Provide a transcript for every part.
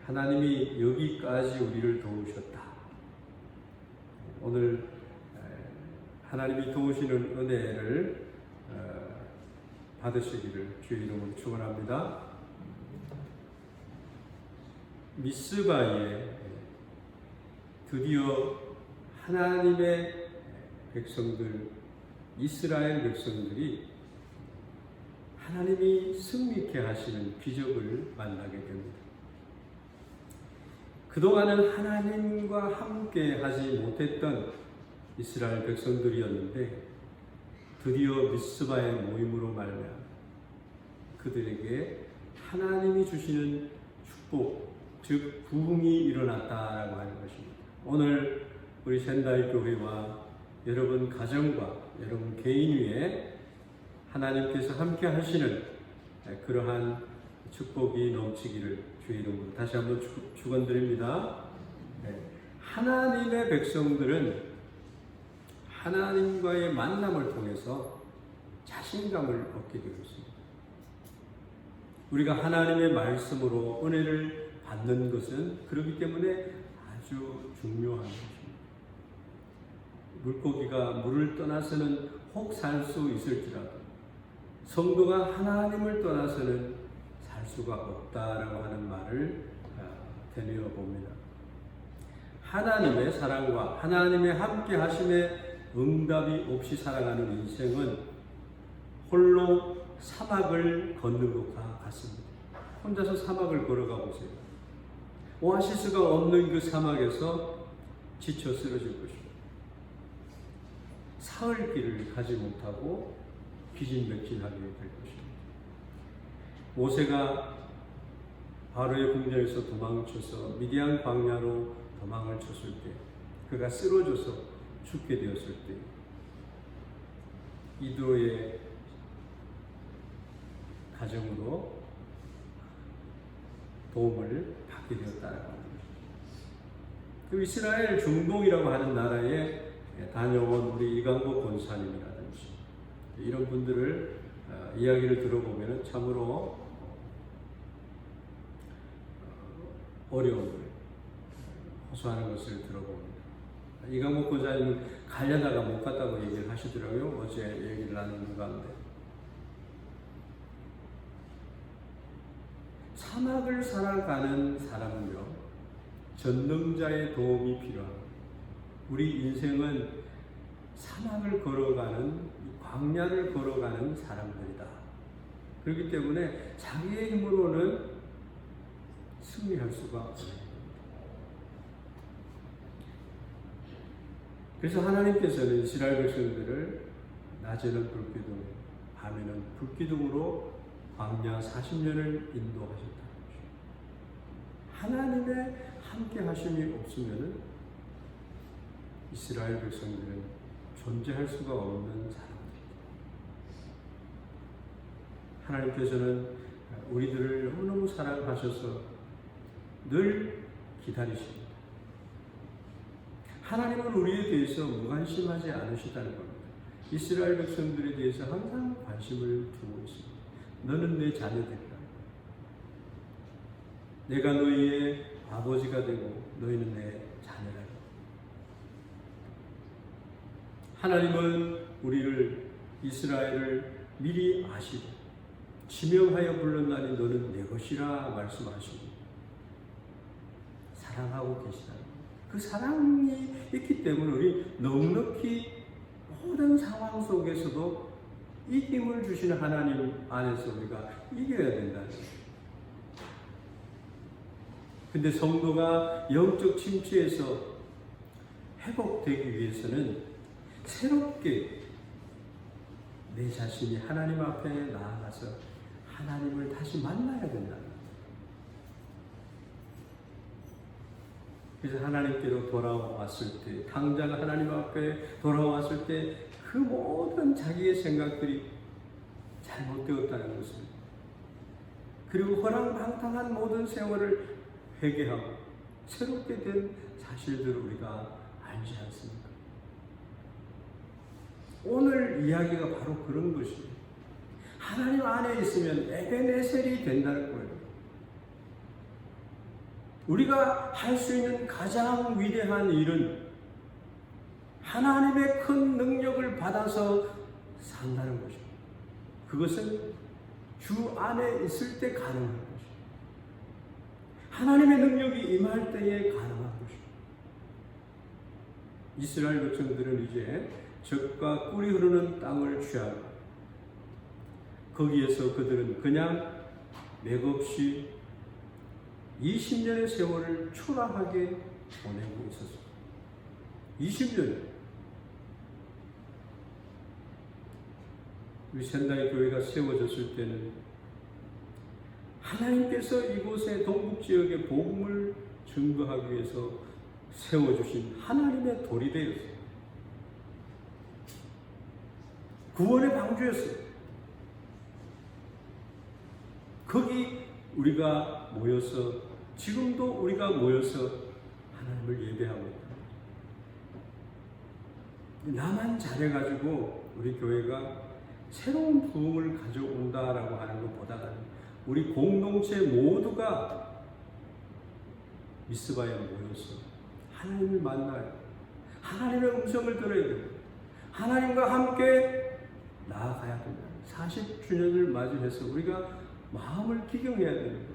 하나님이 여기까지 우리를 도우셨다. 오늘 하나님이 도우시는 은혜를 받으시기를 주의 이름으로 축원합니다. 미스바에 드디어 하나님의 백성들, 이스라엘 백성들이 하나님이 승리케 하시는 기적을 만나게 됩니다. 그동안은 하나님과 함께 하지 못했던 이스라엘 백성들이었는데 드디어 미스바의 모임으로 말미암아 그들에게 하나님이 주시는 축복, 즉 부흥이 일어났다라고 하는 것입니다. 오늘 우리 샌다이 교회와 여러분 가정과 여러분 개인 위에 하나님께서 함께 하시는 그러한 축복이 넘치기를 주의 이름으로 다시 한번 축원드립니다. 하나님의 백성들은 하나님과의 만남을 통해서 자신감을 얻게 되었습니다. 우리가 하나님의 말씀으로 은혜를 받는 것은 그렇기 때문에 아주 중요한 것입니다. 물고기가 물을 떠나서는 혹 살 수 있을지라도 성도가 하나님을 떠나서는 살 수가 없다라고 하는 말을 되뇌어 봅니다. 하나님의 사랑과 하나님의 함께 하심에 응답이 없이 살아가는 인생은 홀로 사막을 걷는 것과 같습니다. 혼자서 사막을 걸어가 보세요. 오아시스가 없는 그 사막에서 지쳐 쓰러질 것입니다. 사흘 길을 가지 못하고 기진맥진하게 될 것입니다. 모세가 바로의 궁전에서 도망쳐서 미디안 광야로 도망을 쳤을 때 그가 쓰러져서 죽게 되었을 때 이드로의 가정으로 도움을 받게 되었다는 것입니다. 그 이스라엘 중동이라고 하는 나라에 다녀온 우리 이강복 권사님이라든지 이런 분들을 이야기를 들어보면 참으로 어려움을 호소하는 것을 들어봅니다. 이강복 권사님은 가려다가 못 갔다고 얘기를 하시더라고요. 어제 얘기를 나누는 가운데. 사막을 살아가는 사람은요, 전능자의 도움이 필요합니다. 우리 인생은 사막을 걸어가는, 광야를 걸어가는 사람들이다. 그렇기 때문에 자기의 힘으로는 승리할 수가 없습니다. 그래서 하나님께서는 이스라엘 백성들을 낮에는 불기둥, 밤에는 불기둥으로 광야 40년을 인도하셨다. 하나님의 함께 하심이 없으면 이스라엘 백성들은 존재할 수가 없는 사람들입니다. 하나님께서는 우리들을 너무너무 사랑하셔서 늘 기다리십니다. 하나님은 우리에 대해서 무관심하지 않으시다는 겁니다. 이스라엘 백성들에 대해서 항상 관심을 두고 있습니다. 너는 내 자녀들이라. 내가 너희의 아버지가 되고 너희는 내 자녀라. 하나님은 우리를 이스라엘을 미리 아시고 지명하여 불렀나니 너는 내 것이라 말씀하시고 사랑하고 계시다. 그 사랑이 있기 때문에 우리 넉넉히 모든 상황 속에서도 이김을 주시는 하나님 안에서 우리가 이겨야 된다는 거예요. 근데 성도가 영적 침체에서 회복되기 위해서는 새롭게 내 자신이 하나님 앞에 나아가서 하나님을 다시 만나야 된다는 거예요. 그래서 하나님께로 돌아왔을 때, 당장 하나님 앞에 돌아왔을 때 그 모든 자기의 생각들이 잘못되었다는 것입니다. 그리고 허랑방탕한 모든 세월을 회개하고 새롭게 된 사실들을 우리가 알지 않습니까? 오늘 이야기가 바로 그런 것이에요. 하나님 안에 있으면 에베네셀이 된다는 거예요. 우리가 할 수 있는 가장 위대한 일은 하나님의 큰 능력을 받아서 산다는 것입니다. 그것은 주 안에 있을 때 가능한 것입니다. 하나님의 능력이 임할 때에 가능한 것입니다. 이스라엘 백성들은 이제 적과 꿀이 흐르는 땅을 취하고 거기에서 그들은 그냥 맥없이 20년의 세월을 초라하게 보내고 있었습니다. 20년. 우리仙台 교회가 세워졌을 때는 하나님께서 이곳의 동북지역의 복음을 증거하기 위해서 세워주신 하나님의 돌이 되었어요. 구원의 방주였어요. 거기 우리가 모여서, 지금도 우리가 모여서 하나님을 예배하고 있다. 나만 잘해가지고 우리 교회가 새로운 부흥을 가져온다라고 하는 것보다는 우리 공동체 모두가 미스바에 모여서 하나님을 만나요. 하나님의 음성을 들어야 돼요. 하나님과 함께 나아가야 된다. 40주년을 맞이해서 우리가 마음을 기경해야 되는 거예요.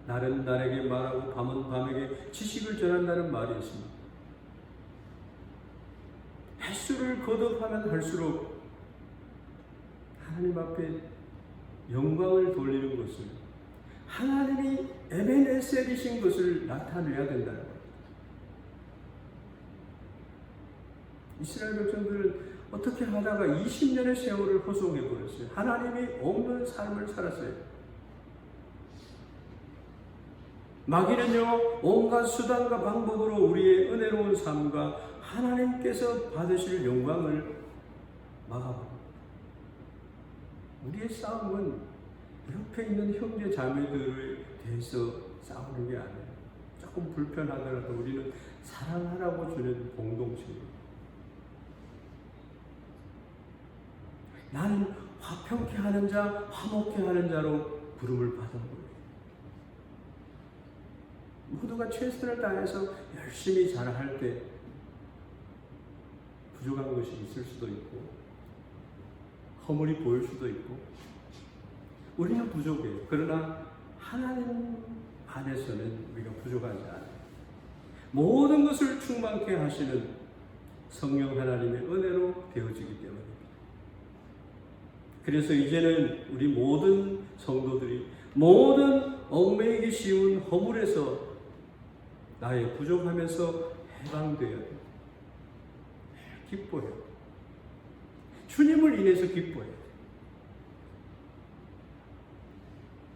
날은 날에게 말하고 밤은 밤에게 지식을 전한다는 말이 있습니다. 횟수를 거듭하면 할수록 하나님 앞에 영광을 돌리는 것을, 하나님이 에벤에셀이신 것을 나타내야 된다는 거예요. 이스라엘 백성들은 어떻게 하다가 20년의 세월을 허송해버렸어요. 하나님이 없는 삶을 살았어요. 마귀는요, 온갖 수단과 방법으로 우리의 은혜로운 삶과 하나님께서 받으실 영광을 막아버립니다. 우리의 싸움은 옆에 있는 형제 자매들에 대해서 싸우는 게 아니에요. 조금 불편하더라도 우리는 사랑하라고 주는 공동체예요. 나는 화평케 하는 자, 화목케 하는 자로 부름을 받은 거예요. 모두가 최선을 다해서 열심히 잘할 때 부족한 것이 있을 수도 있고 허물이 보일 수도 있고 우리는 부족해요. 그러나 하나님 안에서는 우리가 부족하지 않아요. 모든 것을 충만케 하시는 성령 하나님의 은혜로 되어지기 때문입니다. 그래서 이제는 우리 모든 성도들이 모든 얽매이기 쉬운 허물에서 나의 부족함에서 해방되어야 돼요. 기뻐해요. 주님을 인해서 기뻐해요.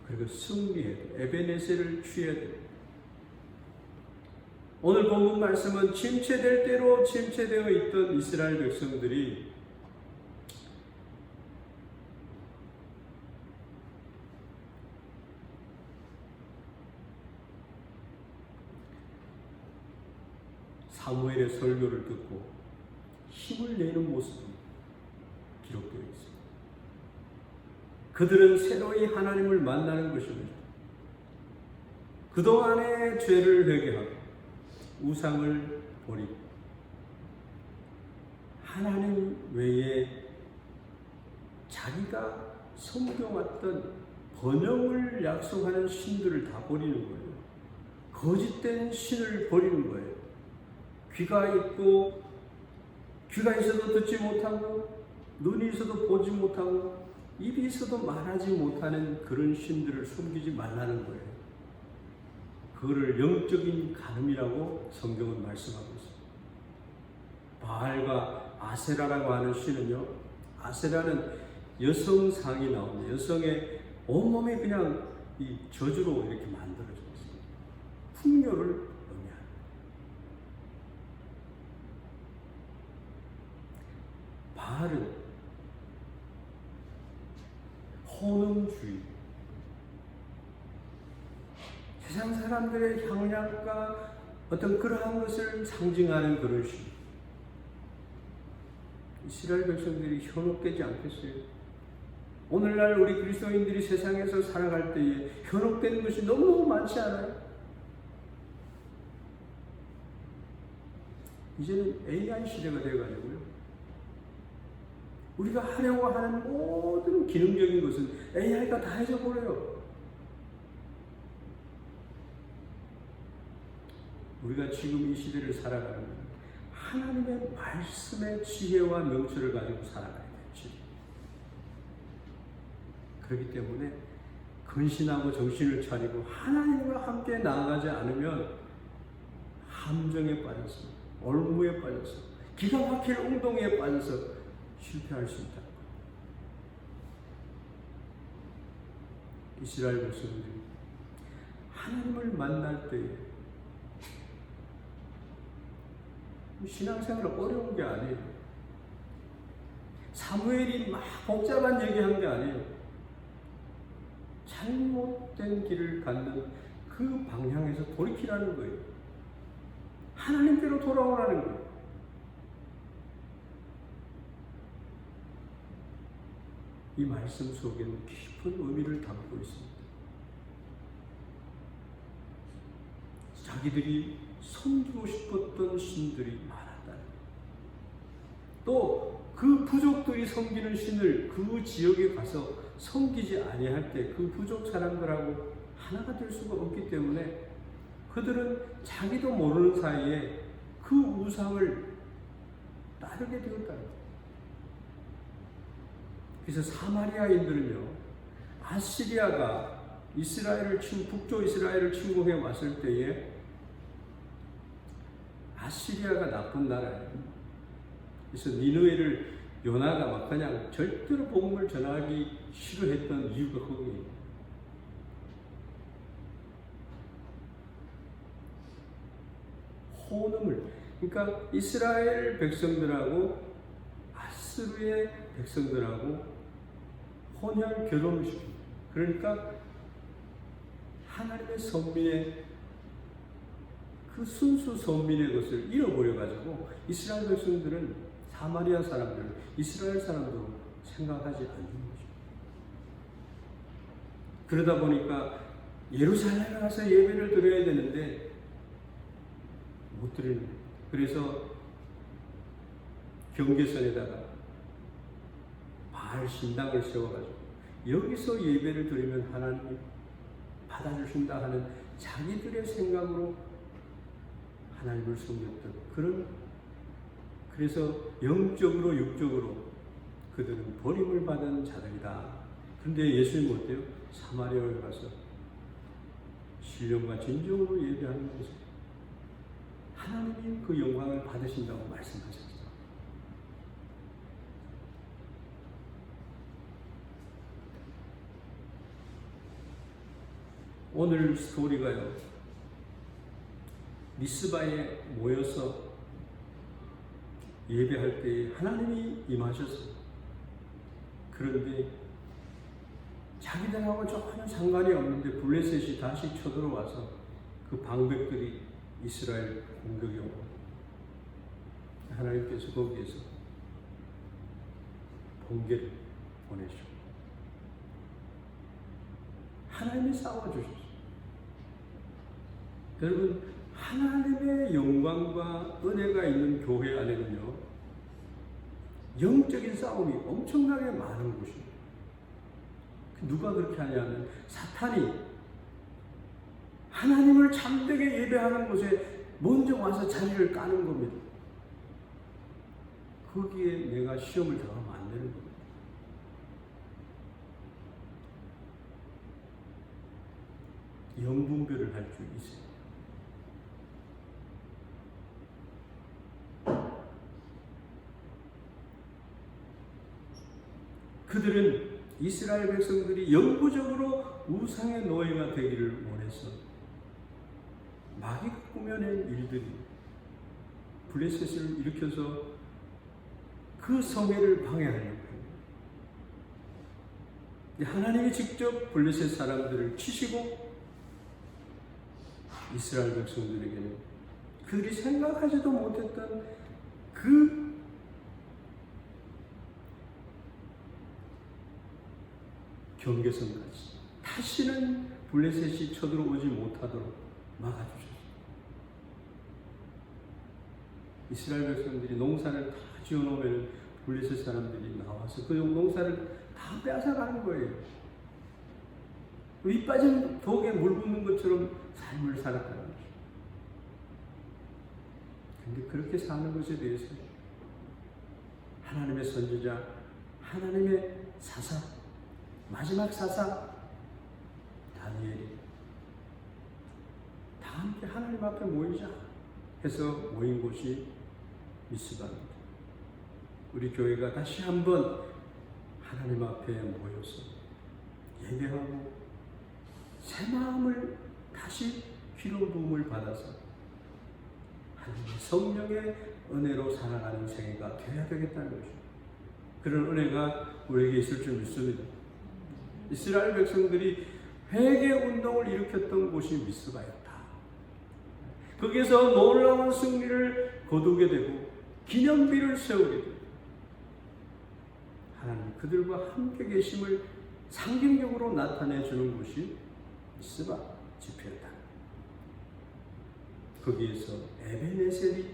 그리고 승리해야 돼요. 에베네셀을 취해야 돼요. 오늘 본문 말씀은 침체될 대로 침체되어 있던 이스라엘 백성들이 사무엘의 설교를 듣고 힘을 내는 모습이 기록되어 있습니다. 그들은 새로이 하나님을 만나는 것입니다. 그동안의 죄를 회개하고 우상을 버리고 하나님 외에 자기가 섬겨왔던 번영을 약속하는 신들을 다 버리는 거예요. 거짓된 신을 버리는 거예요. 귀가 있고 귀가 있어도 듣지 못하고 눈이 있어도 보지 못하고 입이 있어도 말하지 못하는 그런 신들을 섬기지 말라는 거예요. 그거를 영적인 간음이라고 성경은 말씀하고 있습니다. 바알과 아세라라고 하는 신은요, 아세라는 여성상이 나옵니다. 여성의 온몸이 그냥 이 저주로 이렇게 만들어져 있습니다. 풍요를 의미합니다. 바알은 혼음주의, 세상 사람들의 향락과 어떤 그러한 것을 상징하는 그런 신. 이스라엘 백성들이 현혹되지 않겠어요? 오늘날 우리 그리스도인들이 세상에서 살아갈 때에 현혹되는 것이 너무너무 많지 않아요? 이제는 AI 시대가 되어가지고요. 우리가 하려고 하는 모든 기능적인 것은 AI가 다 해줘버려요. 우리가 지금 이 시대를 살아가는 하나님의 말씀의 지혜와 명철을 가지고 살아가야 되지. 그렇기 때문에 근신하고 정신을 차리고 하나님과 함께 나아가지 않으면 함정에 빠져서, 올무에 빠져서, 기가 막힐 웅덩이에 빠져서 실패할 수 있다. 이스라엘 백성들이 하나님을 만날 때에 신앙생활은 어려운 게 아니에요. 사무엘이 막 복잡한 얘기한 게 아니에요. 잘못된 길을 갖는 그 방향에서 돌이키라는 거예요. 하나님께로 돌아오라는 거예요. 이 말씀 속에는 깊은 의미를 담고 있습니다. 자기들이 섬기고 싶었던 신들이 많았다. 또 그 부족들이 섬기는 신을 그 지역에 가서 섬기지 아니할 때 그 부족 사람들하고 하나가 될 수가 없기 때문에 그들은 자기도 모르는 사이에 그 우상을 따르게 되었다. 그래서 사마리아인들은요, 아시리아가 이스라엘을 북쪽 이스라엘을 침공해 왔을 때에 아시리아가 나쁜 나라예요. 그래서 니느웨를 요나가 막 그냥 절대로 복음을 전하기 싫어했던 이유가 거기에요. 호응을, 그러니까 이스라엘 백성들하고 아스루의 백성들하고 혼혈 결혼을 시킵니다. 그러니까 하나님의 선민의 그 순수 선민의 것을 잃어버려가지고 이스라엘 백성들은 사마리아 사람들, 이스라엘 사람도 생각하지 않는 거죠. 그러다 보니까 예루살렘에 가서 예배를 드려야 되는데 못 드리는 거예요. 그래서 경계선에다가 바알 신당을 세워가지고 여기서 예배를 드리면 하나님이 받아주신다 하는 자기들의 생각으로 하나님을 섬겼던 그런, 그래서 영적으로 육적으로 그들은 버림을 받은 자들이다. 그런데 예수님은 어때요? 사마리아에 가서 신령과 진정으로 예배하는 것을 하나님이 그 영광을 받으신다고 말씀하셨죠. 오늘 스토리가요, 미스바에 모여서 예배할 때 하나님이 임하셨어요. 그런데 자기들하고 전혀 상관이 없는데 블레셋이 다시 쳐들어와서 그 방백들이 이스라엘 공격이 오고 하나님께서 거기에서 번개를 보내시고 하나님이 싸워주셨어요. 여러분, 하나님의 영광과 은혜가 있는 교회 안에는요, 영적인 싸움이 엄청나게 많은 곳입니다. 누가 그렇게 하냐면 사탄이 하나님을 참되게 예배하는 곳에 먼저 와서 자리를 까는 겁니다. 거기에 내가 시험을 당하면 안 되는 겁니다. 영분별을 할 줄 있어요. 그들은 이스라엘 백성들이 영구적으로 우상의 노예가 되기를 원해서 마귀가 꾸며낸 일들이 블레셋을 일으켜서 그 성회를 방해하려고 해요. 하나님이 직접 블레셋 사람들을 치시고 이스라엘 백성들에게는 그들이 생각하지도 못했던 그 경계선까지 다시는 블레셋이 쳐들어오지 못하도록 막아주셨습니다. 이스라엘 백성들이 농사를 다 지어놓으면 블레셋 사람들이 나와서 그 농사를 다 빼앗아가는 거예요. 위 빠진 독에 물 붓는 것처럼 삶을 살았다는 거죠. 근데 그렇게 사는 것에 대해서 하나님의 선지자, 하나님의 사사, 마지막 사사 다니엘이 다 함께 하나님 앞에 모이자 해서 모인 곳이 미스바입니다. 우리 교회가 다시 한번 하나님 앞에 모여서 예배하고 새 마음을 다시 기름 부음을 받아서 하나님의 성령의 은혜로 살아가는 생애가 되어야 되겠다는 것이죠. 그런 은혜가 우리에게 있을 줄 믿습니다. 이스라엘 백성들이 회개 운동을 일으켰던 곳이 미스바였다. 거기에서 놀라운 승리를 거두게 되고 기념비를 세우게 되고 하나님 그들과 함께 계심을 상징적으로 나타내 주는 곳이 미스바 집회였다. 거기에서 에베네셀이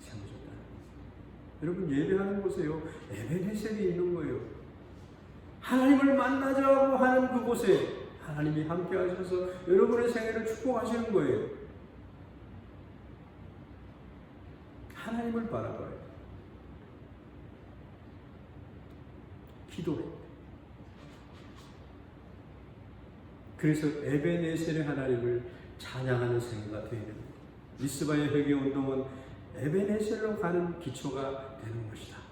세워졌다. 여러분 예배하는 곳에요 에베네셀이 있는 거예요. 하나님을 만나자고 하는 그곳에 하나님이 함께 하셔서 여러분의 생애를 축복하시는 거예요. 하나님을 바라봐요. 기도해. 그래서 에베네셀의 하나님을 찬양하는 생애가 되어야 됩니다. 미스바의 회개 운동은 에베네셀로 가는 기초가 되는 것이다.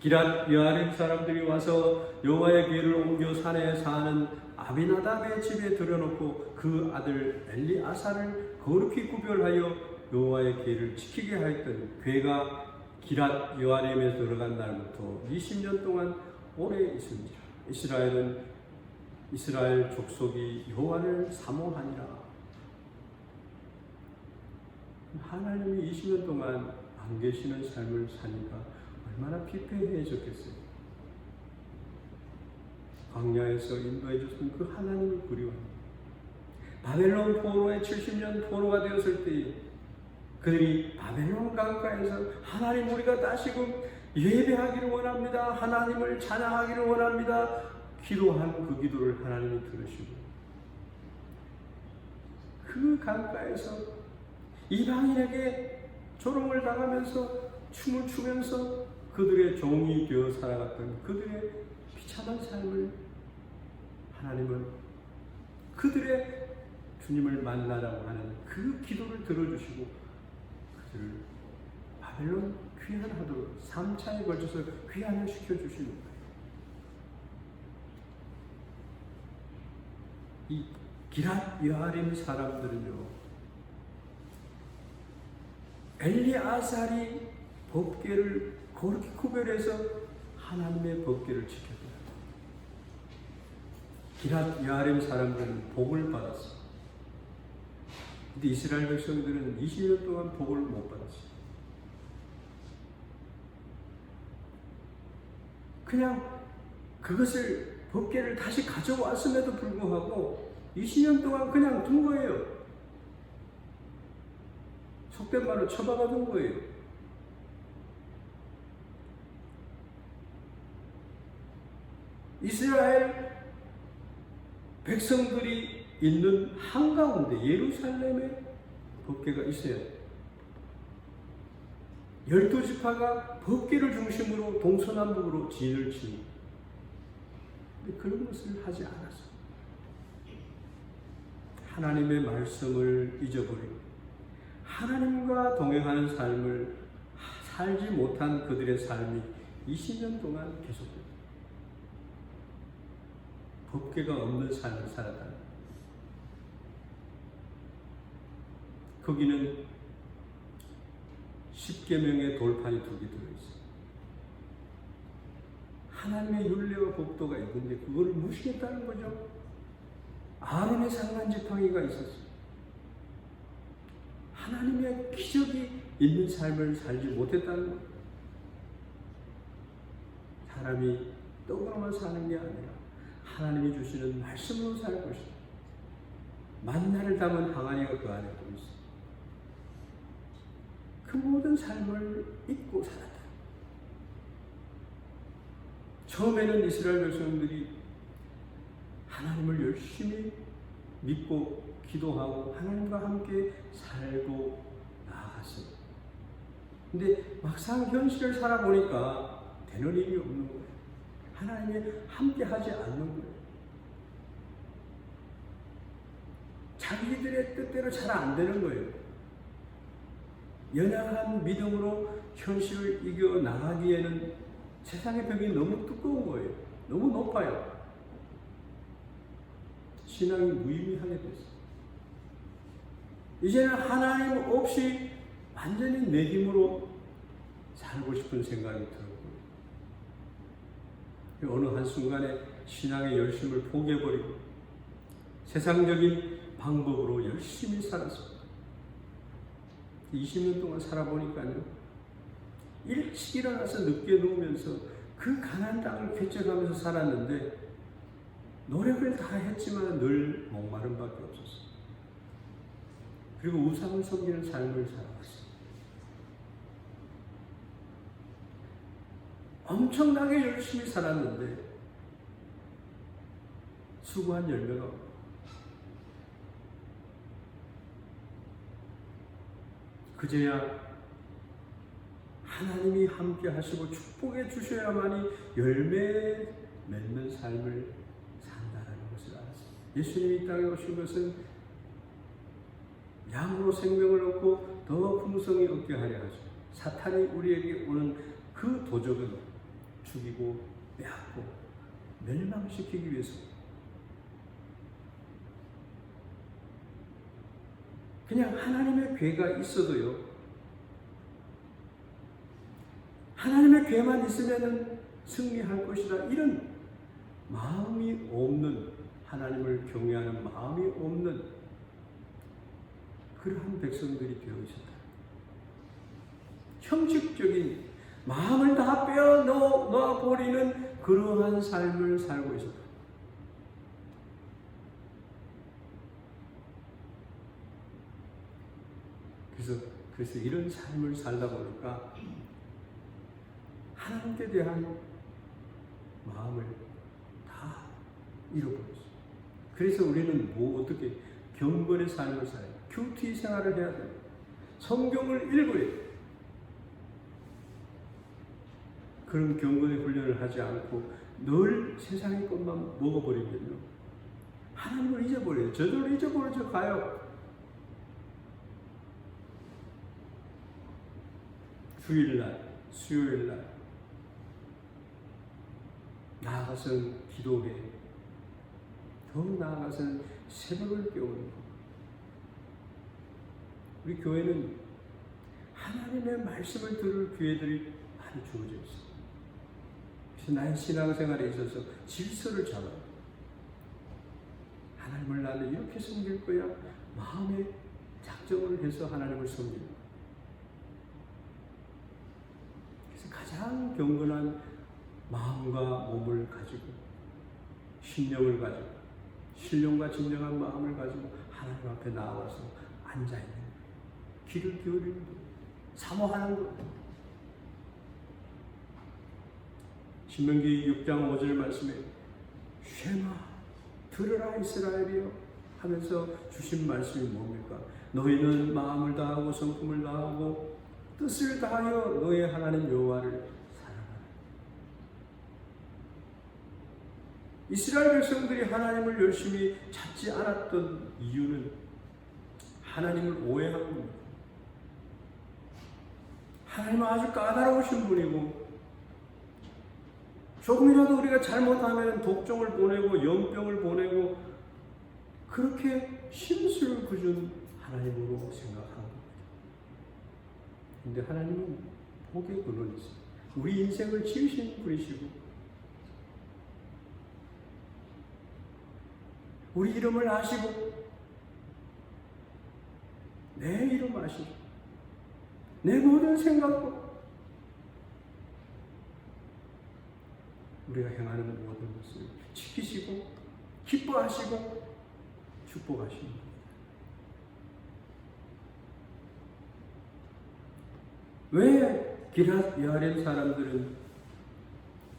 기랏 여아림 사람들이 와서 여호와의 궤를 옮겨 산에 사는 아비나답의 집에 들여놓고 그 아들 엘리아사를 거룩히 구별하여 여호와의 궤를 지키게 하였던 궤가 기랏 여아림에 들어간 날부터 20년 동안 오래 있습니다. 이스라엘 족속이 여호와를 사모하니라. 하나님이 20년 동안 안 계시는 삶을 사니까 얼마나 피폐해졌겠어요. 광야에서 인도해 주신 그 하나님을 그리워합니다. 바벨론 포로의 70년 포로가 되었을 때 그들이 바벨론 강가에서 하나님 우리가 다시금 예배하기를 원합니다. 하나님을 찬양하기를 원합니다. 기도한 그 기도를 하나님이 들으시고 그 강가에서 이방인에게 조롱을 당하면서 춤을 추면서 그들의 종이 되어 살아갔던 그들의 비참한 삶을 하나님은 그들의 주님을 만나라고 하는 그 기도를 들어주시고 그들을 바벨론 귀환하도록 3차에 걸쳐서 귀환을 시켜주시는 거예요. 이 기랏 여아림 사람들은요 엘리아살이 법궤를 그렇게 구별해서 하나님의 법궤를 지켰더라. 기랏 여아림 사람들은 복을 받았어. 근데 이스라엘 백성들은 20년 동안 복을 못 받았어. 그냥 그것을 법궤를 다시 가져왔음에도 불구하고 20년 동안 그냥 둔 거예요. 속된 말로 처박아 둔 거예요. 이스라엘 백성들이 있는 한가운데 예루살렘에 법궤가 있어야 돼요. 12지파가 법궤를 중심으로 동서남북으로 진을 치는 근데 그런 것을 하지 않았어. 하나님의 말씀을 잊어버리고 하나님과 동행하는 삶을 살지 못한 그들의 삶이 20년 동안 계속됩니다. 법궤가 없는 삶을 살았다는 거기는 10계명의 돌판이 2개 들어있어요. 하나님의 율례와 법도가 있는데 그거를 무시했다는 거죠. 아론의 상한 지팡이가 있었어요. 하나님의 기적이 있는 삶을 살지 못했다는 거예요. 사람이 떡으로만 사는 게 아니라 하나님이 주시는 말씀으로 살 것이다. 만나를 담은 항아리가 그 안에 또 있어. 그 모든 삶을 잊고 살았다. 처음에는 이스라엘 백성들이 하나님을 열심히 믿고 기도하고 하나님과 함께 살고 나아갔어요. 근데 막상 현실을 살아보니까 되는 일이 없는 거예요. 하나님이 함께 하지 않는 거예요. 자기들의 뜻대로 잘 안 되는 거예요. 연약한 믿음으로 현실을 이겨 나가기에는 세상의 벽이 너무 두꺼운 거예요. 너무 높아요. 신앙이 무의미하게 됐어요. 이제는 하나님 없이 완전히 내 힘으로 살고 싶은 생각이 들었고요. 어느 한순간에 신앙의 열심을 포기해버리고 세상적인 방법으로 열심히 살았습니다. 20년 동안 살아보니까요, 일찍 일어나서 늦게 누우면서 그 가나안 땅을 개척하면서 살았는데 노력을 다 했지만 늘 목마름 밖에 없었어요. 그리고 우상을 섬기는 삶을 살아왔어요. 엄청나게 열심히 살았는데 수고한 열매가 없어요. 그제야 하나님이 함께 하시고 축복해 주셔야만이 열매 맺는 삶을 산다는 것을 알았습니다. 예수님이 이 땅에 오신 것은 양으로 생명을 얻고 더 풍성히 얻게 하려 하죠. 사탄이 우리에게 오는 그 도적은 죽이고 빼앗고 멸망시키기 위해서 그냥 하나님의 괴가 있어도요, 하나님의 괴만 있으면 승리할 것이다, 이런 마음이 없는, 하나님을 경외하는 마음이 없는 그러한 백성들이 되어 있었다. 형식적인 마음을 다 빼어놓아 버리는 그러한 삶을 살고 있었다. 그래서 이런 삶을 살다 보니까 하나님께 대한 마음을 다 잃어버렸어요. 그래서 우리는 어떻게 경건의 삶을 살아야 돼요. 큐티 생활을 해야 돼요. 성경을 읽어야 돼요. 그런 경건의 훈련을 하지 않고 늘 세상의 것만 먹어버리면요, 하나님을 잊어버려요. 저절로 잊어버려져 가요. 주일날, 수요일날 나아가서는 기도해, 더 나아가서는 새벽을 깨우는 것. 우리 교회는 하나님의 말씀을 들을 기회들이 많이 주어져 있어요. 그래서 나의 신앙생활에 있어서 질서를 잡아요. 하나님을 나는 이렇게 섬길 거야, 마음에 작정을 해서 하나님을 섬깁니다. 가장 경건한 마음과 몸을 가지고, 신령을 가지고, 신령과 진정한 마음을 가지고 하나님 앞에 나와서 앉아있는 거예요. 귀를 기울이는 거예요. 사모하는 거예요. 신명기 6장 5절 말씀에 쉐마 들으라 이스라엘이여 하면서 주신 말씀이 뭡니까? 너희는 마음을 다하고 성품을 다하고 뜻을 다하여 너의 하나님 여호와를 사랑하라. 이스라엘 백성들이 하나님을 열심히 찾지 않았던 이유는 하나님을 오해한 겁니다. 하나님은 아주 까다로우신 분이고, 조금이라도 우리가 잘못하면 독종을 보내고 연병을 보내고 그렇게 심술 굳은 하나님으로 생각한 겁니다. 근데 하나님은 복의 근원이 있어요. 우리 인생을 지으신 분이시고, 우리 이름을 아시고, 내 이름 아시고, 내 모든 생각도 우리가 행하는 모든 것을 지키시고 기뻐하시고 축복하시는 겁니다. 왜 기럇 여아림 사람들은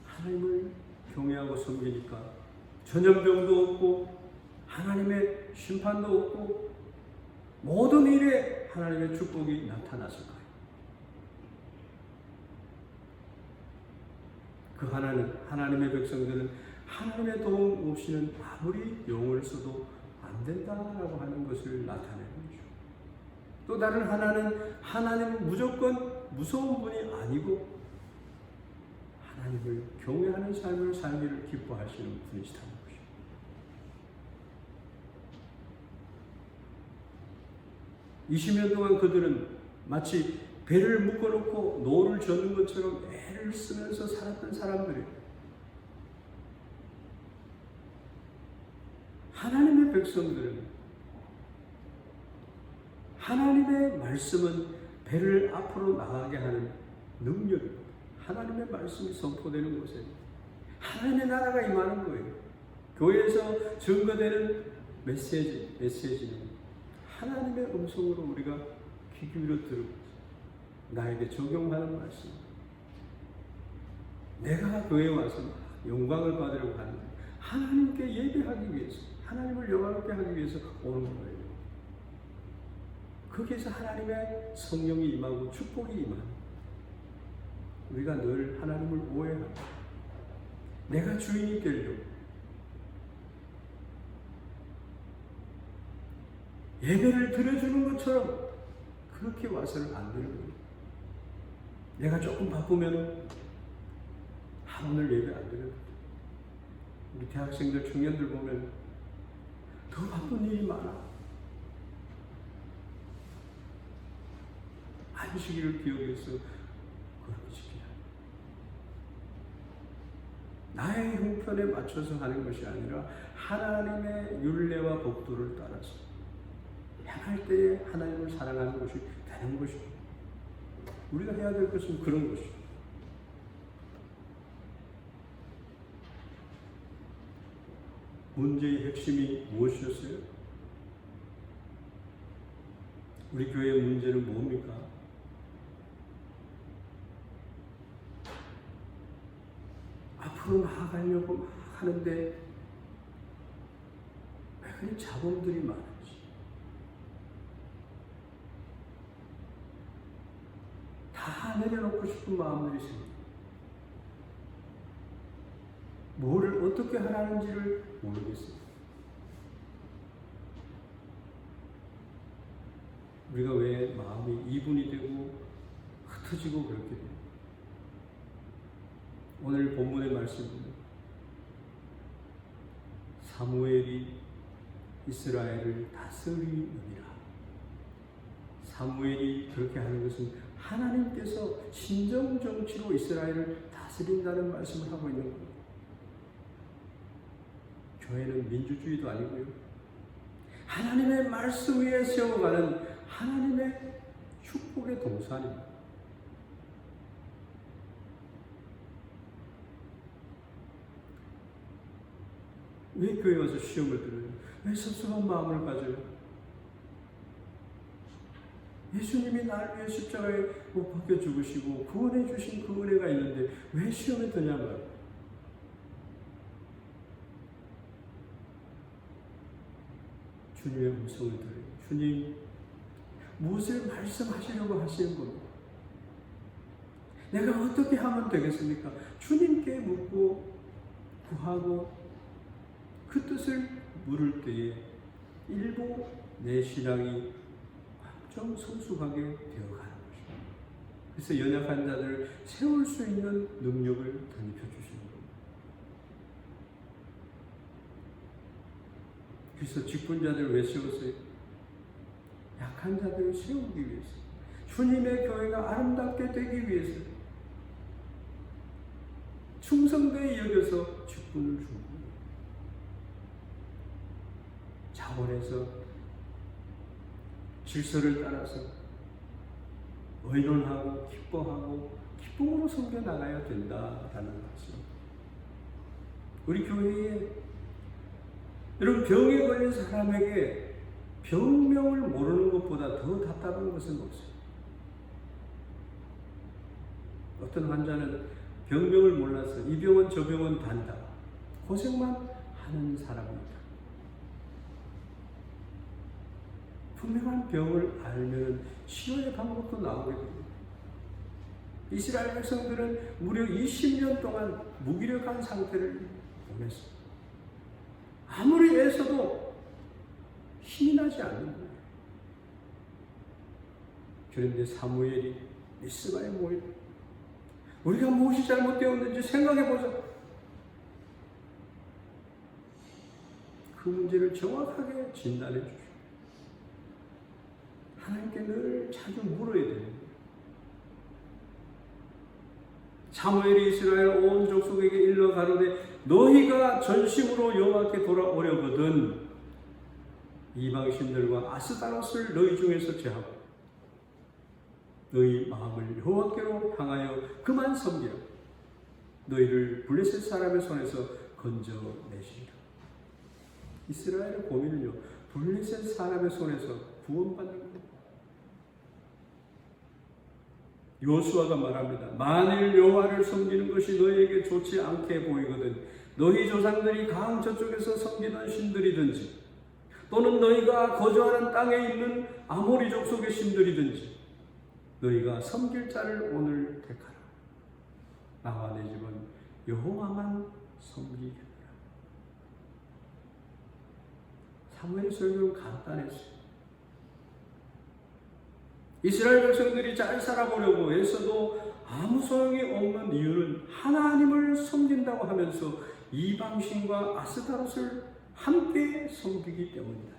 하나님을 경외하고 섬기니까 전염병도 없고 하나님의 심판도 없고 모든 일에 하나님의 축복이 나타났을까요? 그 하나님의 백성들은 하나님의 도움 없이는 아무리 용을 써도 안 된다라고 하는 것을 나타내는 거죠. 또 다른 하나님은 무조건 무서운 분이 아니고 하나님을 경외하는 삶을 살기를 기뻐하시는 분이시다는 것입니다. (20년) 동안 그들은 마치 배를 묶어놓고 노를 젓는 것처럼 애를 쓰면서 살았던 사람들이에요. 하나님의 백성들은 하나님의 말씀은 배를 앞으로 나가게 하는 능력입니다. 하나님의 말씀이 선포되는 곳에 하나님의 나라가 임하는 거예요. 교회에서 증거되는 메시지는 하나님의 음성으로 우리가 귀 기울여 들고 나에게 적용하는 말씀. 내가 교회에 와서 영광을 받으려고 하는데 하나님께 예배하기 위해서, 하나님을 영광롭게 하기 위해서 오는 거예요. 거기에서 하나님의 성령이 임하고 축복이 임하는. 우리가 늘 하나님을 오해하고 내가 주인이 되려고 예배를 드려주는 것처럼 그렇게 와서는 안 되는 거예요. 내가 조금 바쁘면 오늘 예배 안 드려요. 우리 대학생들, 청년들 보면 더 바쁜 일이 많아. 안식일을 기억해서 그렇게 지키라. 나의 형편에 맞춰서 하는 것이 아니라 하나님의 율례와 법도를 따라서 행할 때에 하나님을 사랑하는 것이 되는 것입니다. 우리가 해야 될 것은 그런 것입니다. 문제의 핵심이 무엇이었어요? 우리 교회의 문제는 뭡니까? 앞으로 나아가려고 막 하는데 왜 그리 잡음들이 많은지, 다 내려놓고 싶은 마음들이 생깁니다. 뭐를 어떻게 하라는지를 모르겠어요. 우리가 왜 마음이 이분이 되고 흩어지고 그렇게 돼요? 오늘 본문의 말씀은 사무엘이 이스라엘을 다스리느니라. 사무엘이 그렇게 하는 것은 하나님께서 신정정치로 이스라엘을 다스린다는 말씀을 하고 있는 겁니다. 교회는 민주주의도 아니고요, 하나님의 말씀 위에 세워가는 하나님의 축복의 동산입니다. 왜 교회 와서 시험을 들어요? 왜 섭섭한 마음을 가져요? 예수님이 나를 위해 십자가에 못 박혀 죽으시고 구원해 주신 그 은혜가 있는데 왜 시험에 드냐고요? 주님의 음성을 들어요. 주님, 무엇을 말씀하시려고 하시는 겁니까? 내가 어떻게 하면 되겠습니까? 주님께 묻고 구하고 그 뜻을 물을 때에 일부 내 신앙이 좀 성숙하게 되어가는 것입니다. 그래서 연약한 자들을 세울 수 있는 능력을 덧입혀 주시는 겁니다. 그래서 직분자들을 왜 세웠어요? 약한 자들을 세우기 위해서, 주님의 교회가 아름답게 되기 위해서, 충성되게 여겨서 직분을 준 거예요. 자원해서 질서를 따라서 의논하고 기뻐하고 기쁨으로 섬겨 나가야 된다라는 말씀. 우리 교회에 여러분 병에 걸린 사람에게 병명을 모르는 것보다 더 답답한 것은 없어요. 어떤 환자는 병명을 몰라서 이 병은 저 병은 단다. 고생만 하는 사람입니다. 분명한 병을 알면 치료의 방법도 나오게 됩니다. 이스라엘 백성들은 무려 20년 동안 무기력한 상태를 보냈습니다. 아무리 애써도 힘이 나지 않는 거예요. 그런데 사무엘이 미스바에 모이고 우리가 무엇이 잘못되었는지 생각해보자. 그 문제를 정확하게 진단해 주십시오. 하나님께 늘 자주 물어야 됩니다. 사무엘이 이스라엘 온 족속에게 일러 가로되 너희가 전심으로 여호와께 돌아오려거든 이방신들과 아스다롯을 너희 중에서 제하고 너희 마음을 여호와께로 향하여 그만 섬기라. 너희를 블레셋 사람의 손에서 건져내시리라. 이스라엘의 고민은요, 블레셋 사람의 손에서 구원받는 겁니다. 요수아가 말합니다. 만일 여호와를 섬기는 것이 너희에게 좋지 않게 보이거든 너희 조상들이 강 저쪽에서 섬기던 신들이든지 또는 너희가 거주하는 땅에 있는 아모리 족속의 신들이든지 너희가 섬길 자를 오늘 택하라. 나와 내 집은 여호와만 섬기겠노라. 사무엘의 설교는 간단했어요. 이스라엘 백성들이 잘 살아보려고 애써도 아무 소용이 없는 이유는 하나님을 섬긴다고 하면서 이방신과 아스타롯을 함께 섬기기 때문이다.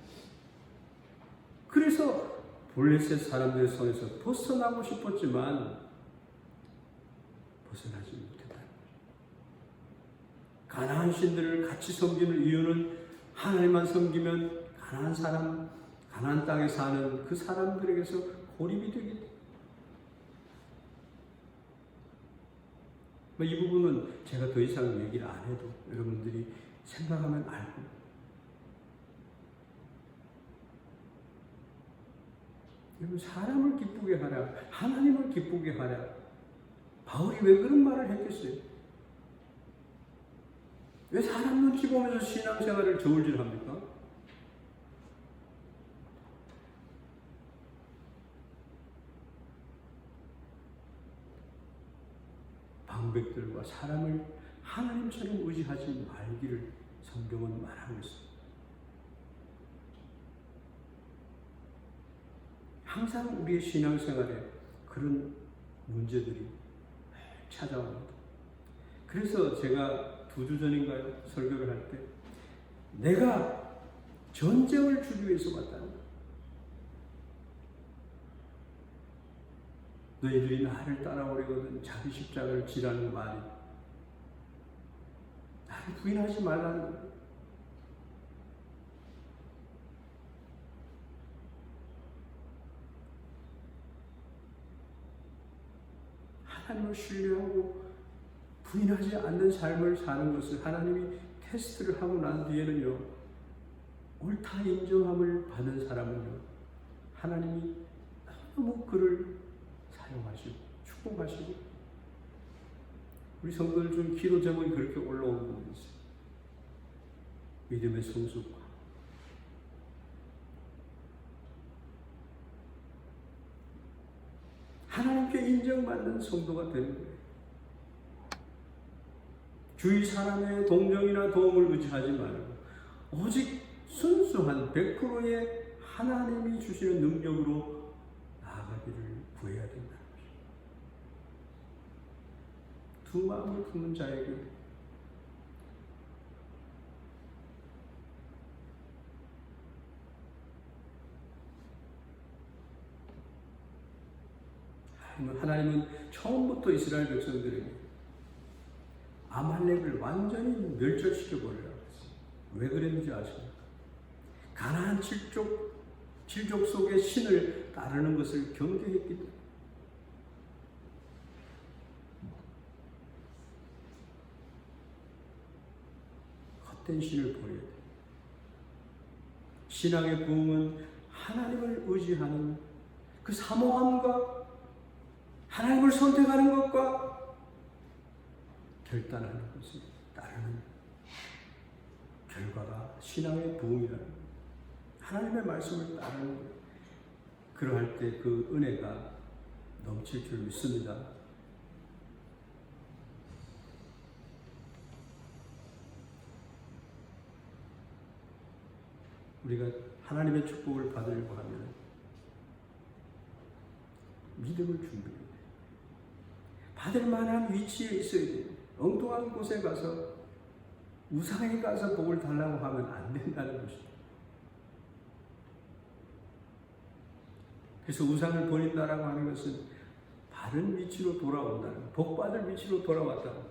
그래서 블레셋 사람들의 손에서 벗어나고 싶었지만 벗어나지 못했다. 가나안 신들을 같이 섬기는 이유는 하나님만 섬기면 가나안 사람, 가나안 땅에 사는 그 사람들에게서 고립이 되기 때문에 이 부분은 제가 더 이상 얘기를 안 해도 여러분들이 생각하면 알고 여러분 사람을 기쁘게 하라 하나님을 기쁘게 하라 바울이 왜 그런 말을 했겠어요? 왜 사람 눈치 보면서 신앙생활을 저울질합니까? 방백들과 사람을 하나님처럼 의지하지 말기를 성경은 말하고 있습니다. 항상 우리의 신앙생활에 그런 문제들이 찾아옵니다. 그래서 제가 2주 전인가요? 설교를 할 때 내가 전쟁을 주기 위해서 왔다는 거예요. 너희들이 나를 따라오려거든 자기 십자가를 지라는 말이 나를 부인하지 말라는 거예요. 하나님을 신뢰하고 부인하지 않는 삶을 사는 것을 하나님이 테스트를 하고 난 뒤에는요, 옳다 인정함을 받은 사람은요, 하나님이 너무 그를 사용하시고 축복하시고 우리 성도들 중 기도 제목이 그렇게 올라오는 부분이 있어요. 믿음의 성숙과 하나님께 인정받는 성도가 되는 거예요. 주위 사람의 동정이나 도움을 의지하지 말고 오직 순수한 100%의 하나님이 주시는 능력으로 나아가기를 구해야 된다는 것입니다. 두 마음을 품는 자에게 하나님은 처음부터 이스라엘 백성들에게 아말렉을 완전히 멸절시켜 버리라고 했어요. 왜 그랬는지 아십니까? 가나안 칠족 속의 신을 따르는 것을 경계했기 때문에. 헛된 신을 버려야 돼. 신앙의 부흥은 하나님을 의지하는 그 사모함과 하나님을 선택하는 것과 결단하는 것을 따르는 결과가 신앙의 부흥이라는 거예요. 하나님의 말씀을 따르는 거예요. 그러할 때 그 은혜가 넘칠 줄 믿습니다. 우리가 하나님의 축복을 받으려고 하면 믿음을 준비해야 돼요. 받을 만한 위치에 있어야 돼요. 엉뚱한 곳에 가서 우상에 가서 복을 달라고 하면 안 된다는 것입니다. 그래서 우상을 버린다라고 하는 것은 바른 위치로 돌아온다는, 복받을 위치로 돌아왔다는,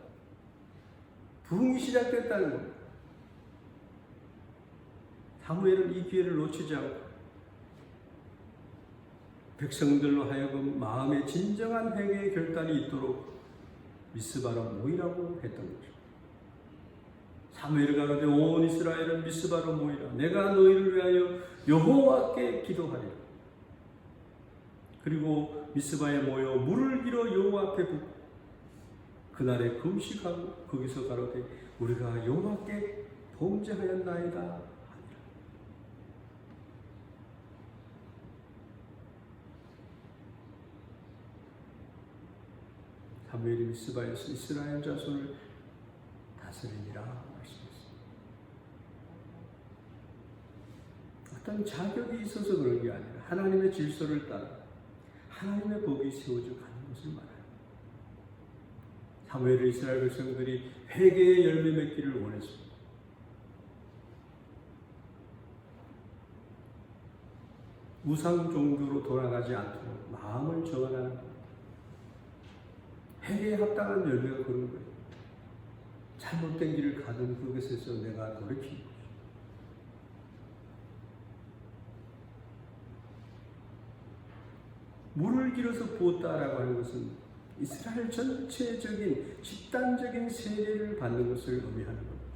부흥이 시작됐다는 겁니다. 사무엘은 이 기회를 놓치지 않고 백성들로 하여금 마음의 진정한 회개의 결단이 있도록 미스바로 모이라고 했던 거죠. 사무엘이 가로되 온 이스라엘은 미스바로 모이라. 내가 너희를 위하여 여호와께 기도하리라. 그리고 미스바에 모여 물을 길어 여호와 앞에 붓고 그날에 금식하고 거기서 가로되 우리가 여호와께 범죄하였나이다 하니라. 사무엘이 미스바에서 이스라엘 자손을 다스리니라 말씀했습니다. 어떤 자격이 있어서 그런 게 아니라 하나님의 질서를 따라 하나님의 법이 세워져 가는 것을 말해요. 사무엘은 이스라엘 백성들이 회개의 열매 맺기를 원했습니다. 우상 종교로 돌아가지 않도록 마음을 정하는 겁니다. 회개에 합당한 열매가 그런 거예요. 잘못된 길을 가던 그것에서 내가 돌이키는 거죠. 물을 길어서 부었다라고 하는 것은 이스라엘 전체적인 집단적인 세례를 받는 것을 의미하는 겁니다.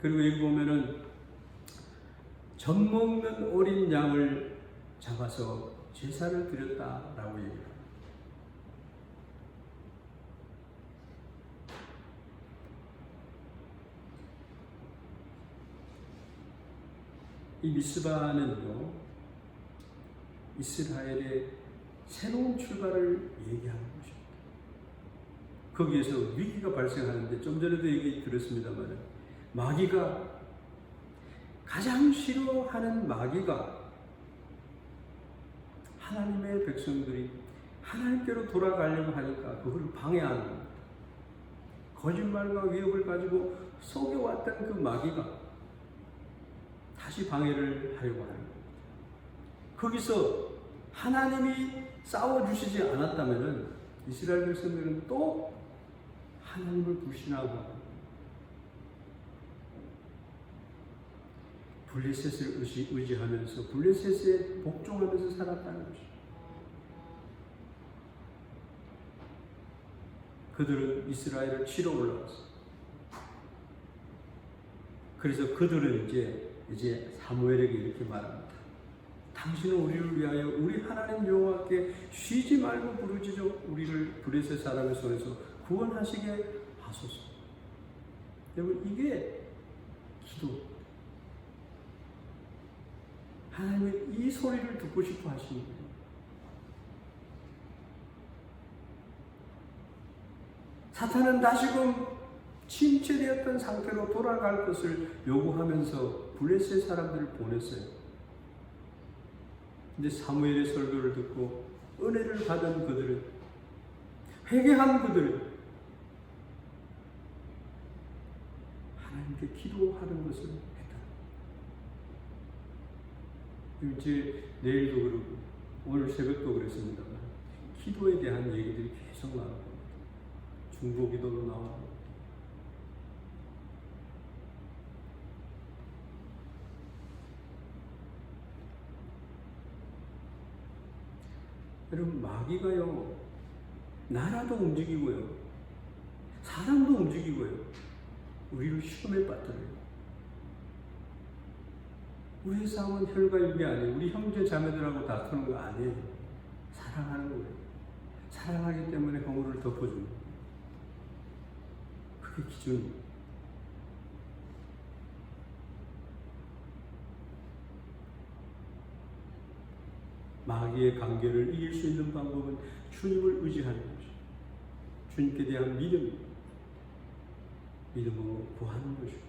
그리고 여기 보면은 젖 먹는 어린 양을 잡아서 제사를 드렸다라고 얘기합니다. 이 미스바는요, 이스라엘의 새로운 출발을 얘기하는 것입니다. 거기에서 위기가 발생하는데 좀 전에도 얘기 들었습니다만 마귀가 가장 싫어하는 마귀가 하나님의 백성들이 하나님께로 돌아가려고 하니까 그걸 방해하는 겁니다. 거짓말과 위협을 가지고 속여왔던 그 마귀가 다시 방해를 하려고 하는 겁니다. 거기서 하나님이 싸워주시지 않았다면 이스라엘 백성들은 또 하나님을 불신하고 블레셋을 의지하면서 블레셋에 복종하면서 살았다는 것입니다. 그들은 이스라엘을 치러 올라왔어요. 그래서 그들은 이제 사무엘에게 이렇게 말합니다. 당신은 우리를 위하여 우리 하나님 여호와께 쉬지 말고 부르짖어 우리를 블레셋 사람의 손에서 구원하시게 하소서. 여러분, 이게 기도. 하나님은 이 소리를 듣고 싶어 하시는 거예요. 사탄은 다시금 침체되었던 상태로 돌아갈 것을 요구하면서 블레셋 사람들을 보냈어요. 근데 사무엘의 설교를 듣고 은혜를 받은 그들은, 회개한 그들은 하나님께 기도하는 것을 했다. 이제 내일도 그러고 오늘 새벽도 그랬습니다만 기도에 대한 얘기들이 계속 나오고 중보기도도 나오고 여러분, 마귀가요, 나라도 움직이고요, 사람도 움직이고요, 우리를 시험에 빠뜨려요. 우리의 싸움은 혈과 육이 아니에요. 우리 형제 자매들하고 다투는 거 아니에요. 사랑하는 거예요. 사랑하기 때문에 허물을 덮어주는 거예요. 그게 기준이에요. 마귀의 관계를 이길 수 있는 방법은 주님을 의지하는 것이죠. 주님께 대한 믿음으로 구하는 것이죠.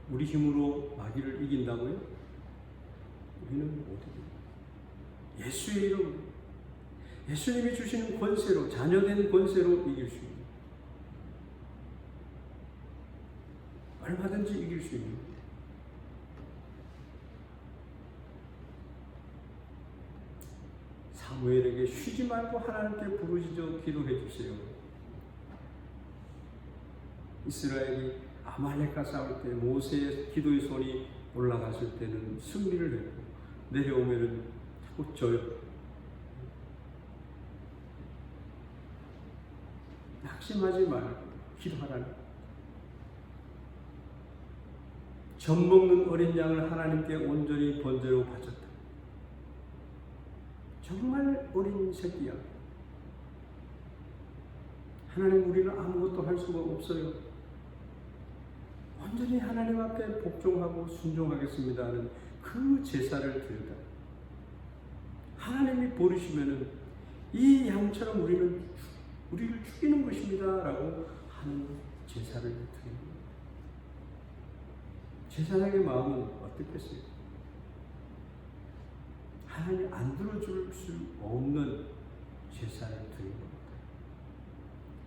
우리 힘으로 마귀를 이긴다고요? 우리는 못 이깁니다. 예수의 이름으로, 예수님이 주시는 권세로, 자녀된 권세로 이길 수 있는, 얼마든지 이길 수 있는. 사무엘에게 쉬지 말고 하나님께 부르짖어 기도해 주세요. 이스라엘이 아말렉과 싸울 때 모세의 기도의 손이 올라갔을 때는 승리를 했고 내려오면은 자꾸 져요. 낙심하지 말고 기도하라는. 젖 먹는 어린 양을 하나님께 온전히 번제로 바쳤다. 정말 어린 새끼야. 하나님, 우리는 아무것도 할 수가 없어요. 완전히 하나님 앞에 복종하고 순종하겠습니다 하는 그 제사를 드린다. 하나님이 버리시면은 이 양처럼 우리를 죽이는 것입니다 라고 하는 제사를 드리는 거예요. 제사장의 마음은 어떻겠어요? 하나님 안 들어줄 수 없는 제사를 드리는 겁니다.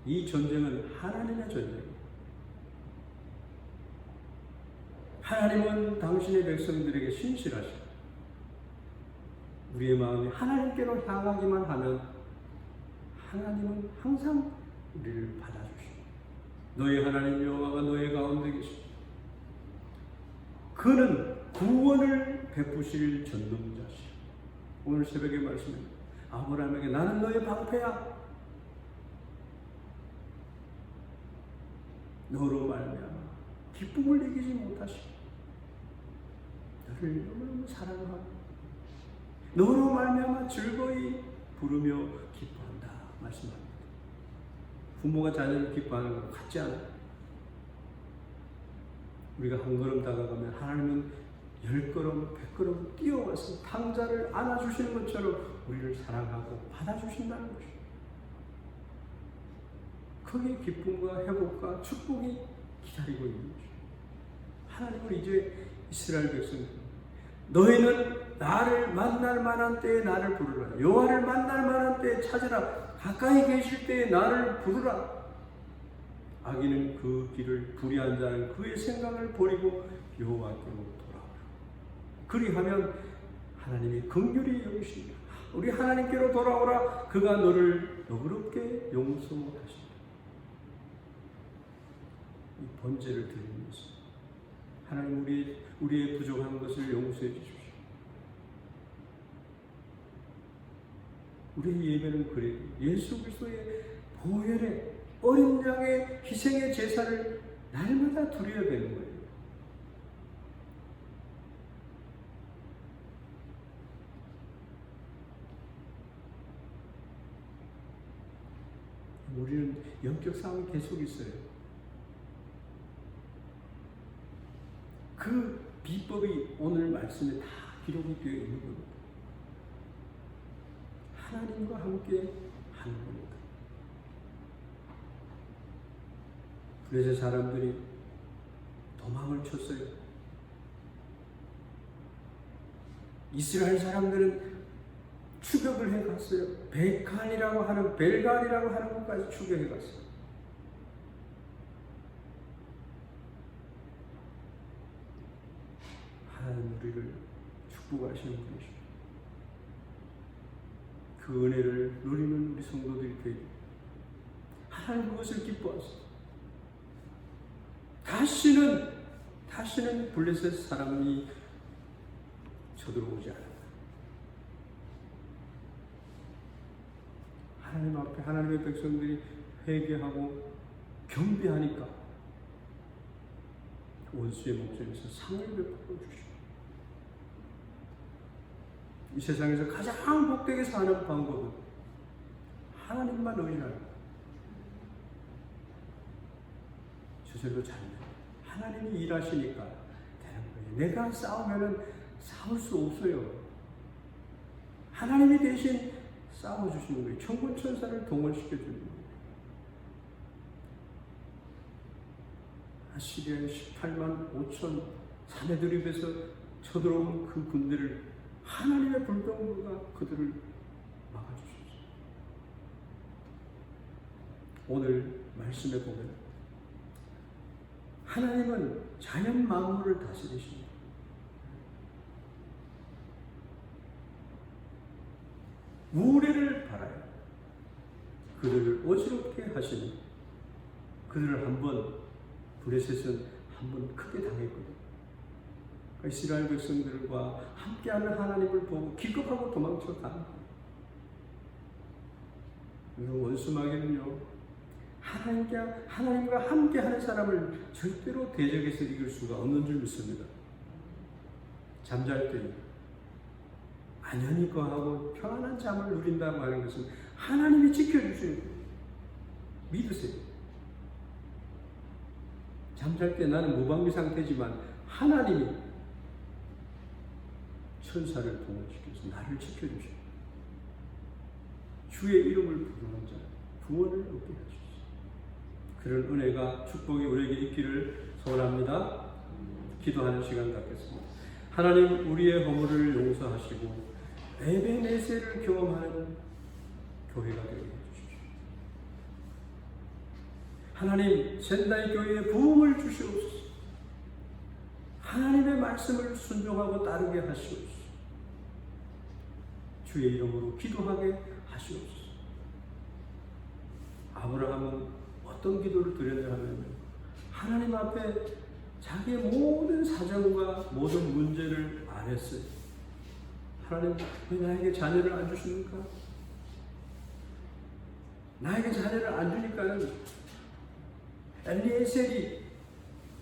이 전쟁은 하나님의 전쟁입니다. 하나님은 당신의 백성들에게 신실하시고 우리의 마음이 하나님께로 향하기만 하면 하나님은 항상 우리를 받아주시고 너희 하나님 여호와가 너희 가운데 계시고 그는 구원을 베푸실 전능자시오. 오늘 새벽의 말씀은 아브라함에게 나는 너의 방패야. 너로 말미암아 기쁨을 이기지 못하시고 너를 너무너무 사랑하고 너로 말미암아 즐거이 부르며 기뻐한다 말씀합니다. 부모가 자녀를 기뻐하는 것 같지 않아요? 우리가 한 걸음 다가가면 하나님은 10걸음, 100걸음 뛰어와서 탕자를 안아주시는 것처럼 우리를 사랑하고 받아주신다는 것이죠. 거기에 기쁨과 회복과 축복이 기다리고 있는 것이죠. 하나님은 이제 이스라엘 백성들, 너희는 나를 만날 만한 때에 나를 부르라. 여호와를 만날 만한 때에 찾으라. 가까이 계실 때에 나를 부르라. 악인은 그 길을 불의한 자는 그의 생각을 버리고 여호와께로 돌아오라. 그리하면 하나님이 긍휼히 여기십니다. 우리 하나님께로 돌아오라. 그가 너를 너그럽게 용서하신다. 이 번제를 드리는 것은 하나님 우리의 부족한 것을 용서해 주십시오. 우리의 예배는 그래요. 예수 그리스도의 보혈의 어린 양의 희생의 제사를 날마다 드려야 되는 거예요. 우리는 영적 싸움이 계속 있어요. 그 비법이 오늘 말씀에 다 기록이 되어 있는 겁니다. 하나님과 함께 하는 겁니다. 블레셋 사람들이 도망을 쳤어요. 이스라엘 사람들은 추격을 해갔어요. 벨간이라고 하는 곳까지 추격해갔어요. 하나님 우리를 축복하시는 분이십니다. 그 은혜를 누리는 우리 성도들이 되게 하나님 그것을 기뻐하시고 다시는 블레셋 사람이 쳐들어오지 않는다. 하나님 앞에 하나님의 백성들이 회개하고 경배하니까 원수의 목전에서 상을 베풀어 주시고, 이 세상에서 가장 복되게 사는 방법은 하나님만 의인하는, 저절로 잘 돼. 하나님이 일하시니까 되는 거예요. 내가 싸우면은 싸울 수 없어요. 하나님이 대신 싸워주시는 거예요. 천군천사를 동원시켜주는 거예요. 아시리아의 18만 5천 사내들입에서 쳐들어온 그 군대를 하나님의 불병거가 그들을 막아주셨어요. 오늘 말씀에 보면 하나님은 자연 만물을 다스리십니다. 우레를 바라요. 그들을 어지럽게 하시니 그들을 한번 블레셋은 한번 크게 당했거든요. 이스라엘 백성들과 함께하는 하나님을 보고 기겁하고 도망쳐 가는 거예요. 원수마귀는요, 하나님과 함께하는 사람을 절대로 대적해서 이길 수가 없는 줄 믿습니다. 잠잘 때 안연히 거하고 평안한 잠을 누린다고 하는 것은 하나님이 지켜주시는 거예요. 믿으세요. 잠잘 때 나는 무방비 상태지만 하나님이 천사를 동원시켜서 나를 지켜주셔요. 주의 이름을 부르는 자 구원을 얻게 하소서. 그런 은혜가 축복이 우리에게 있기를 소원합니다. 기도하는 시간 갖겠습니다. 하나님, 우리의 허물을 용서하시고 에베네셀을 경험하는 교회가 되게 해주십시오. 하나님, 샌다이 교회에 부흥을 주시옵소서. 하나님의 말씀을 순종하고 따르게 하시옵소서. 주의 이름으로 기도하게 하시옵소서. 아브라함은 어떤 기도를 드렸냐 하면 하나님 앞에 자기의 모든 사정과 모든 문제를 아랬어요. 하나님, 왜 나에게 자녀를 안 주십니까? 나에게 자녀를 안 주니까는 엘리에셀이,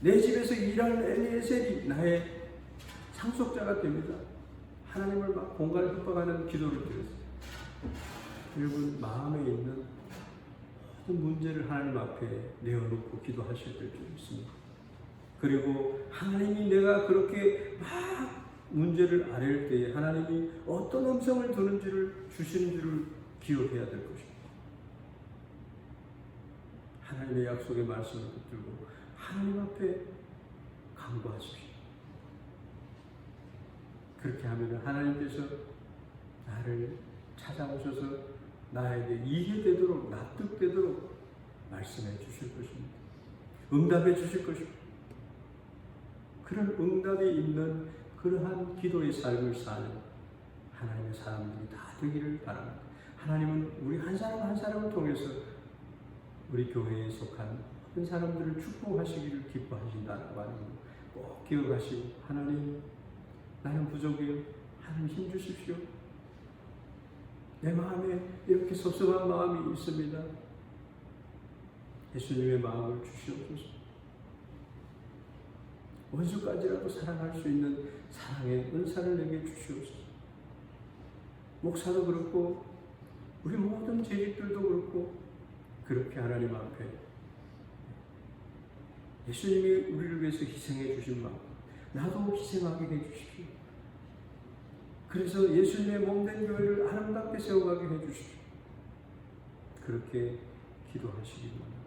내 집에서 일하는 엘리에셀이 나의 상속자가 됩니다. 하나님을 막 공갈을 협박하는 기도를 드렸어요. 여러분, 마음에 있는 모든 문제를 하나님 앞에 내어놓고 기도하셔야 될 줄 믿습니다. 그리고 하나님이 내가 그렇게 막 문제를 아랠 때에 하나님이 어떤 음성을 주시는 줄을 기억해야 될 것입니다. 하나님의 약속의 말씀을 붙들고 하나님 앞에 간구하십시오. 그렇게 하면 하나님께서 나를 찾아오셔서 나에게 이해되도록, 납득되도록 말씀해 주실 것입니다. 응답해 주실 것입니다. 그런 응답이 있는 그러한 기도의 삶을 사는 하나님의 사람들이 다 되기를 바랍니다. 하나님은 우리 한 사람 한 사람을 통해서 우리 교회에 속한 모든 사람들을 축복하시기를 기뻐하신다는 말을 꼭 기억하시고, 하나님, 나는 부족해요. 하나님 힘주십시오. 내 마음에 이렇게 섭섭한 마음이 있습니다. 예수님의 마음을 주시옵소서. 원수까지라도 사랑할 수 있는 사랑의 은사를 내게 주시옵소서. 목사도 그렇고 우리 모든 재직들도 그렇고 그렇게 하나님 앞에 예수님이 우리를 위해서 희생해 주신 만큼 나도 희생하게 해주십시오. 그래서 예수님의 몸된 교회를 아름답게 세워가게 해주십시오. 그렇게 기도하시기 바랍니다.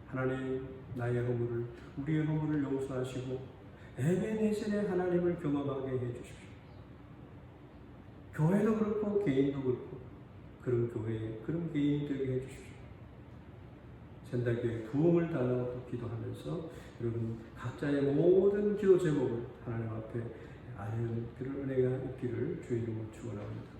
하나님, 나의 허물을, 우리의 허물을 용서하시고 에베네셀의 하나님을 경험하게 해주십시오. 교회도 그렇고 개인도 그렇고 그런 교회에, 그런 개인이 되게 해주십시오. 샌달교회 부흥을 달라고 기도하면서 여러분 각자의 모든 기도 제목을 하나님 앞에 아는 그런 은혜가 있기를 주의 이름으로 축원합니다.